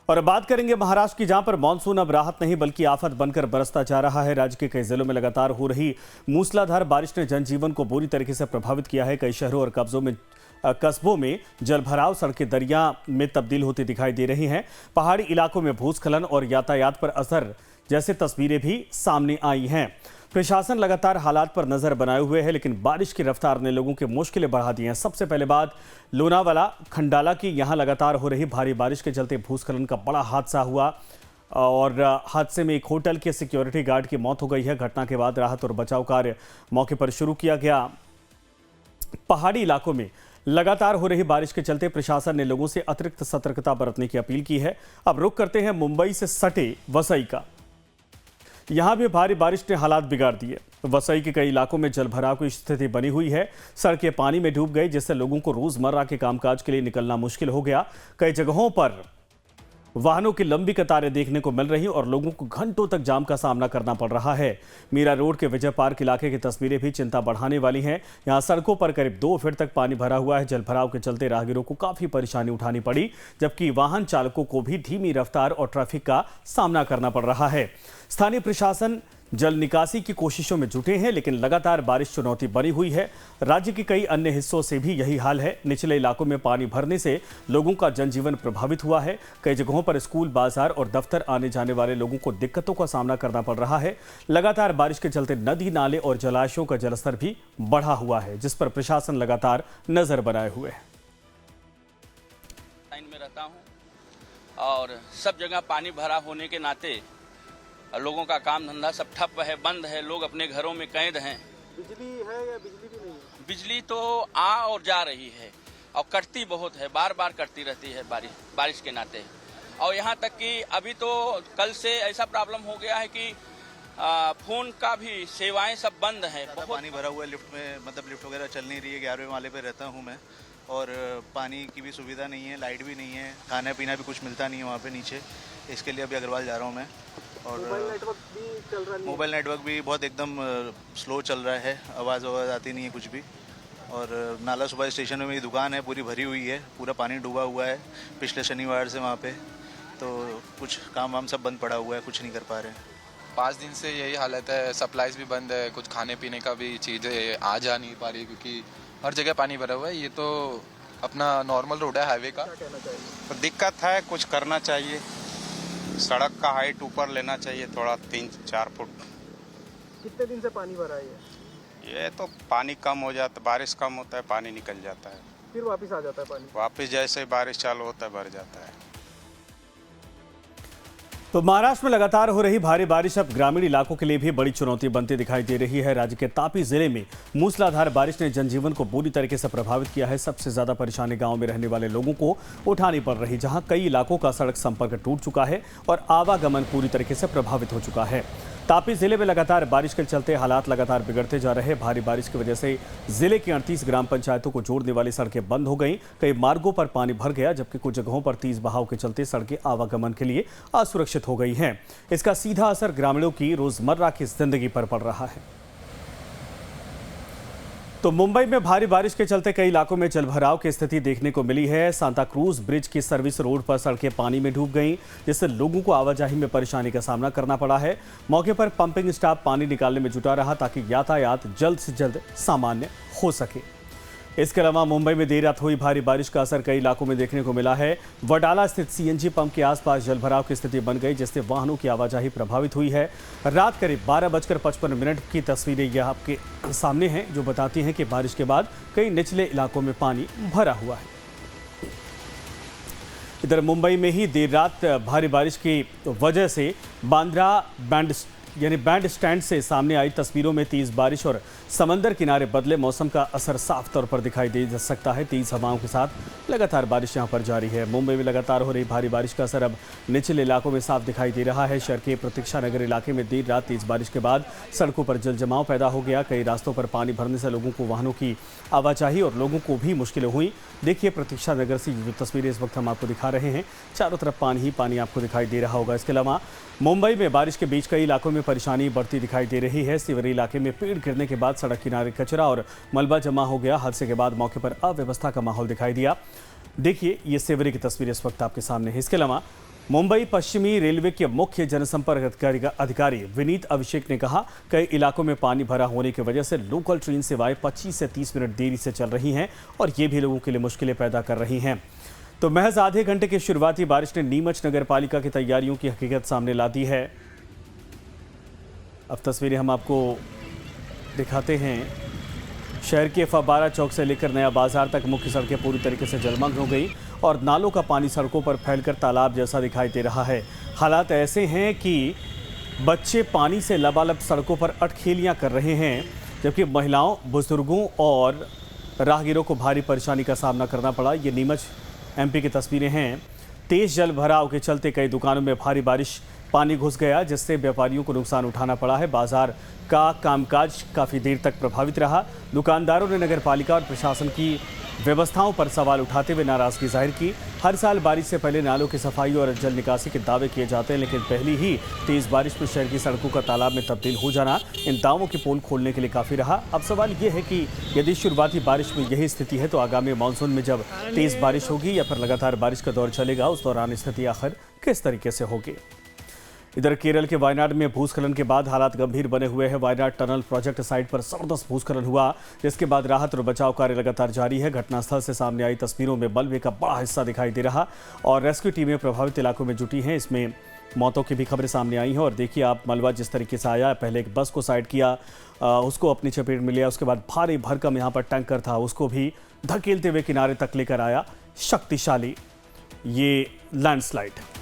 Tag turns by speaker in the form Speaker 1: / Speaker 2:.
Speaker 1: और अब बात करेंगे महाराष्ट्र की, जहां पर मानसून अब राहत नहीं बल्कि आफत बनकर बरसता जा रहा है। राज्य के कई जिलों में लगातार हो रही मूसलाधार बारिश ने जनजीवन को बुरी तरीके से प्रभावित किया है। कई शहरों और कस्बों में जलभराव, सड़कें दरिया में तब्दील होती दिखाई दे रही हैं। पहाड़ी इलाकों में भूस्खलन और यातायात पर असर जैसे तस्वीरें भी सामने आई हैं। प्रशासन लगातार हालात पर नजर बनाए हुए है, लेकिन बारिश की रफ्तार ने लोगों की मुश्किलें बढ़ा दी हैं। सबसे पहले बात लोनावाला खंडाला की। यहां लगातार हो रही भारी बारिश के चलते भूस्खलन का बड़ा हादसा हुआ और हादसे में एक होटल के सिक्योरिटी गार्ड की मौत हो गई है। घटना के बाद राहत और बचाव कार्य मौके पर शुरू किया गया। पहाड़ी इलाकों में लगातार हो रही बारिश के चलते प्रशासन ने लोगों से अतिरिक्त सतर्कता बरतने की अपील की है। अब रुख करते हैं मुंबई से सटे वसई का। यहां भी भारी बारिश ने हालात बिगाड़ दिए। वसई के कई इलाकों में जलभराव की स्थिति बनी हुई है। सड़कें पानी में डूब गई, जिससे लोगों को रोजमर्रा के कामकाज के लिए निकलना मुश्किल हो गया। कई जगहों पर वाहनों की लंबी कतारें देखने को मिल रही और लोगों को घंटों तक जाम का सामना करना पड़ रहा है। मीरा रोड के विजय पार्क इलाके की तस्वीरें भी चिंता बढ़ाने वाली हैं। यहां सड़कों पर करीब 2 फीट तक पानी भरा हुआ है। जलभराव के चलते राहगीरों को काफी परेशानी उठानी पड़ी, जबकि वाहन चालकों को भी धीमी रफ्तार और ट्रैफिक का सामना करना पड़ रहा है। स्थानीय प्रशासन जल निकासी की कोशिशों में जुटे हैं, लेकिन लगातार बारिश चुनौती बनी हुई है। राज्य के कई अन्य हिस्सों से भी यही हाल है। निचले इलाकों में पानी भरने से लोगों का जनजीवन प्रभावित हुआ है। कई जगहों पर स्कूल, बाजार और दफ्तर आने जाने वाले लोगों को दिक्कतों का सामना करना पड़ रहा है। लगातार बारिश के चलते नदी, नाले और जलाशयों का जलस्तर भी बढ़ा हुआ है, जिस पर प्रशासन लगातार नजर बनाए हुए है।
Speaker 2: में रहता हूं और सब जगह पानी भरा होने के नाते लोगों का काम धंधा सब ठप है, बंद है। लोग अपने घरों में कैद हैं।
Speaker 3: बिजली है या बिजली भी नहीं है?
Speaker 2: बिजली तो आ और जा रही है और कटती बहुत है, बार बार कटती रहती है बारिश के नाते। और यहाँ तक कि अभी तो कल से ऐसा प्रॉब्लम हो गया है कि फोन का भी सेवाएं सब बंद है।
Speaker 4: बहुत पानी भरा हुआ है लिफ्ट में, मतलब लिफ्ट वगैरह चल नहीं रही है। 11वें माले पे रहता हूँ मैं और पानी की भी सुविधा नहीं है, लाइट भी नहीं है, खाना पीना भी कुछ मिलता नहीं है वहाँ पे नीचे। इसके लिए अभी अग्रवाल जा रहा हूँ मैं। और
Speaker 3: मोबाइल नेटवर्क भी चल रहा नहीं है?
Speaker 4: मोबाइल नेटवर्क भी बहुत एकदम स्लो चल रहा है, आवाज़ आती नहीं है कुछ भी। और नाला सुबह स्टेशन में मेरी दुकान है, पूरी भरी हुई है, पूरा पानी डूबा हुआ है पिछले शनिवार से वहाँ पे। तो कुछ काम वाम सब बंद पड़ा हुआ है, कुछ नहीं कर पा रहे हैं।
Speaker 5: 5 दिन से यही हालत है। सप्लाईज भी बंद है, कुछ खाने पीने का भी चीज़ें आ जा नहीं पा रही क्योंकि हर जगह पानी भरा हुआ है। ये तो अपना नॉर्मल रोड है हाईवे का।
Speaker 6: तो दिक्कत है, कुछ करना चाहिए। सड़क का हाइट ऊपर लेना चाहिए थोड़ा, 3-4 फुट।
Speaker 3: कितने दिन से पानी भरा है
Speaker 6: ये तो पानी कम हो जाता, बारिश कम होता है, पानी निकल जाता है,
Speaker 3: फिर वापस आ जाता है पानी?
Speaker 6: वापस जैसे बारिश चालू होता है भर जाता है।
Speaker 1: तो महाराष्ट्र में लगातार हो रही भारी बारिश अब ग्रामीण इलाकों के लिए भी बड़ी चुनौती बनती दिखाई दे रही है। राज्य के तापी जिले में मूसलाधार बारिश ने जनजीवन को बुरी तरीके से प्रभावित किया है। सबसे ज्यादा परेशानी गांव में रहने वाले लोगों को उठानी पड़ रही, जहां कई इलाकों का सड़क संपर्क टूट चुका है और आवागमन पूरी तरीके से प्रभावित हो चुका है। तापी जिले में लगातार बारिश के चलते हालात लगातार बिगड़ते जा रहे। भारी बारिश की वजह से जिले की 38 ग्राम पंचायतों को जोड़ने वाली सड़कें बंद हो गईं। कई मार्गों पर पानी भर गया, जबकि कुछ जगहों पर तेज बहाव के चलते सड़कें आवागमन के लिए असुरक्षित हो गई हैं। इसका सीधा असर ग्रामीणों की रोजमर्रा की जिंदगी पर पड़ रहा है। तो मुंबई में भारी बारिश के चलते कई इलाकों में जलभराव की स्थिति देखने को मिली है। सांता क्रूज ब्रिज की सर्विस रोड पर सड़कें पानी में डूब गईं, जिससे लोगों को आवाजाही में परेशानी का सामना करना पड़ा है। मौके पर पंपिंग स्टाफ पानी निकालने में जुटा रहा ताकि यातायात जल्द से जल्द सामान्य हो सके। इसके अलावा मुंबई में देर रात हुई भारी बारिश का असर कई इलाकों में देखने को मिला है। वडाला स्थित सीएनजी पंप के आसपास जलभराव की स्थिति बन गई, जिससे वाहनों की आवाजाही प्रभावित हुई है। रात करीब 12:55 की तस्वीरें यह आपके सामने हैं, जो बताती हैं कि बारिश के बाद कई निचले इलाकों में पानी भरा हुआ है। इधर मुंबई में ही देर रात भारी बारिश की वजह से बांद्रा बैंड स्टैंड से सामने आई तस्वीरों में तेज बारिश और समंदर किनारे बदले मौसम का असर साफ तौर पर दिखाई दे सकता है। तेज हवाओं के साथ लगातार बारिश यहां पर जारी है। मुंबई में लगातार हो रही भारी बारिश का असर अब निचले इलाकों में साफ दिखाई दे रहा है। शहर के प्रतीक्षा नगर इलाके में देर रात तेज बारिश के बाद सड़कों पर जल जमाव पैदा हो गया। कई रास्तों पर पानी भरने से लोगों को वाहनों की आवाजाही और लोगों को भी मुश्किलें हुई। देखिए प्रतीक्षा नगर से जो तस्वीरें इस वक्त हम आपको दिखा रहे हैं, चारों तरफ पानी ही पानी आपको दिखाई दे रहा होगा। इसके अलावा मुंबई में बारिश के बीच कई इलाकों में परेशानी बढ़ती दिखाई दे रही है। सिवरी इलाके में पेड़ गिरने के बाद सड़क किनारे कचरा और मलबा जमा हो गया। हादसे के बाद मौके पर अव्यवस्था का माहौल दिखाई दिया। देखिए ये सिवरी की तस्वीर इस वक्त आपके सामने है। इसके अलावा मुंबई पश्चिमी रेलवे के मुख्य जनसंपर्क अधिकारी विनीत अभिषेक ने कहा, कई इलाकों में पानी भरा होने की वजह से लोकल ट्रेन सेवाएं 25 से 30 मिनट देरी से चल रही हैं और ये भी लोगों के लिए मुश्किलें पैदा कर रही हैं। तो महज आधे घंटे की शुरुआती बारिश ने नीमच नगर पालिका की तैयारियों की हकीकत सामने ला दी है। अब तस्वीरें हम आपको दिखाते हैं। शहर के फव्वारा चौक से लेकर नया बाजार तक मुख्य सड़कें पूरी तरीके से जलमग्न हो गई और नालों का पानी सड़कों पर फैलकर तालाब जैसा दिखाई दे रहा है। हालात ऐसे हैं कि बच्चे पानी से लबालब सड़कों पर अटखेलियां कर रहे हैं, जबकि महिलाओं, बुजुर्गों और राहगीरों को भारी परेशानी का सामना करना पड़ा। ये नीमच एमपी की तस्वीरें हैं। तेज जल भराव के चलते कई दुकानों में भारी बारिश पानी घुस गया, जिससे व्यापारियों को नुकसान उठाना पड़ा है। बाजार का कामकाज काफ़ी देर तक प्रभावित रहा। दुकानदारों ने नगर पालिका और प्रशासन की व्यवस्थाओं पर सवाल उठाते हुए नाराजगी जाहिर की। हर साल बारिश से पहले नालों की सफाई और जल निकासी के दावे किए जाते हैं, लेकिन पहली ही तेज बारिश में शहर की सड़कों का तालाब में तब्दील हो जाना इन दावों की पोल खोलने के लिए काफ़ी रहा। अब सवाल ये है कि यदि शुरुआती बारिश में यही स्थिति है तो आगामी मानसून में जब तेज बारिश होगी या फिर लगातार बारिश का दौर चलेगा, उस दौरान स्थिति आखिर किस तरीके से होगी। इधर केरल के वायनाड में भूस्खलन के बाद हालात गंभीर बने हुए हैं। वायनाड टनल प्रोजेक्ट साइट पर जबरदस्त भूस्खलन हुआ, जिसके बाद राहत और बचाव कार्य लगातार जारी है। घटनास्थल से सामने आई तस्वीरों में मलबे का बड़ा हिस्सा दिखाई दे रहा और रेस्क्यू टीमें प्रभावित इलाकों में जुटी हैं। इसमें मौतों की भी खबरें सामने आई हैं और देखिए आप, मलबा जिस तरीके से आया, पहले एक बस को साइड किया, उसको अपनी चपेट में लिया, उसके बाद भारी भरकम यहाँ पर टैंकर था, उसको भी धकेलते हुए किनारे तक लेकर आया। शक्तिशाली ये लैंडस्लाइड।